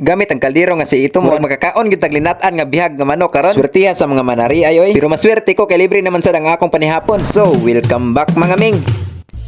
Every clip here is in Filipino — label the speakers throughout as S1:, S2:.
S1: Gamit ang kaldero nga si ito mo makakaon gyud taglinat-an nga bihag nga manok karon. Swertiha sa mga manari ayoy. Pero maswerte ko kay libre naman sad ang akong panihapon. So, welcome back mga ming.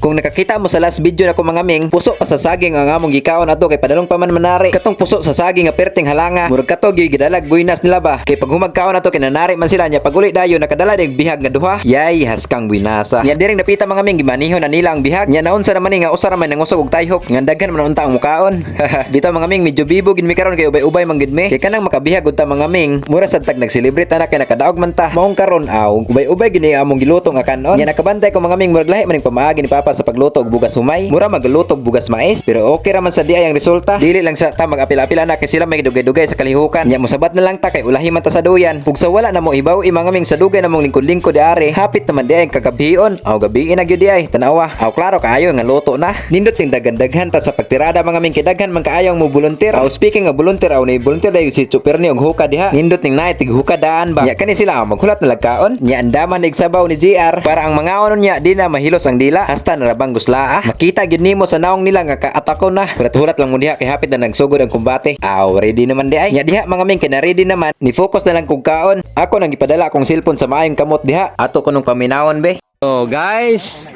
S1: Kung nakakita mo sa last video na ko mga ming, puso pa sa saging ang among gikaon ato kay padalong pa man manari. Katong puso sa saging nga perting halanga, murag kato gyud gidalag buinas nila ba. Kay pag humagkaon ato kinanari man sila nya pag uli dayon nakadala dig bihag nga duha. Yay, haskang buinasa. Nya diring napita mga ming gimanihon na nila ang bihag. Nya naunsa naman ni nga usa ra man nangusog og tayhop. Nga daghan man unta ang mukaon. Bitaw mga ming medyo bibo gid mi karon kay ubay-ubay man gid mi. Kay kanang makabihag unta mga ming, mura sad tag nag-celebrate na kay nakadaog man ta. Maong karon aw, ubay-ubay gid ni among giluto nga kanon. Nya nakabantay ko mga ming murag lahi man ning pamaagi ni papa sa pagluto og bugas humay. Mura magluto og bugas mais, pero okay ra man sa diay ang resulta. Dili lang sa ta mag-apil-apil na kay sila may dugay-dugay sa kalihukan. Nya mosabat na lang ta kay ulahi man ta sa duyan. Ug sa wala na mo ibaw mga ming sa dugay na mong lingkod-lingkod diare. Hapit naman diay ang kagabion. Aw gabi na gyud diay. Tanawa. Aw klaro kaayo nga luto na. Nindot ting daghan-daghan ta sa pagtirada mga ming kidaghan man kaayo mo volunteer. Aw speaking of volunteer aw ni volunteer dayon si Chuperni og huka diha. Nindot ting naay tig huka daan ba. Nya kani sila maghulat na lagkaon. Nya andaman ig sabaw ni GR para ang mga onon nya di na mahilos ang dila hasta narabang gusla. Makita gid nimo sa naong nila nga kaatako na. Hulat-hulat lang mo diha kay hapit na nagsugod ang kumbate. Aw ready naman di ay. Nya diha mga ming kina ready naman. Ni focus na lang kog kaon. Ako nang gipadala akong cellphone sa maayong kamot diha. Ato ko nung paminawon be.
S2: Oh guys.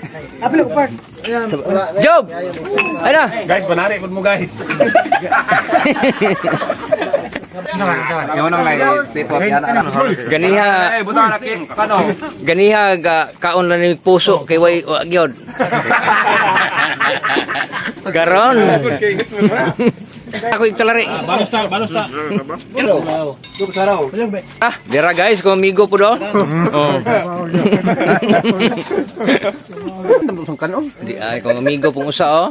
S2: Job. Ano?
S3: Guys, banari pud mo guys.
S1: Yung nang lay tipo yan ana.
S2: Ganiha.
S1: Buta na ki kano.
S2: Ganiha kaon lang ni puso kay way gyud. Garon. Ako ikalari.
S3: Balos ta.
S2: Ah, dira guys, ko amigo po do. Oh. Di ay ko amigo pong usa oh.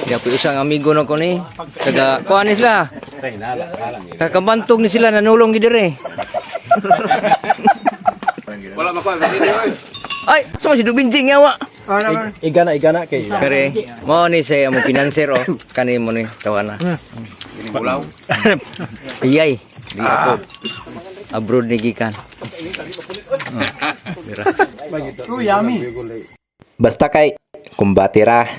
S2: Di po usang amigo no ko ni. Taga kuan ni sila. Kakabantog ni sila nanulong gid dire.
S1: Wala makuha video.
S2: Ay, sama si Dubinjing yawa.
S3: Igana kay.
S2: Kare, mo ni say amo financier oh. Kani mo ni tawana.
S1: Bulaw.
S2: Iyay, di ako. Abroad ni gikan.
S1: Basta kay kumbatira.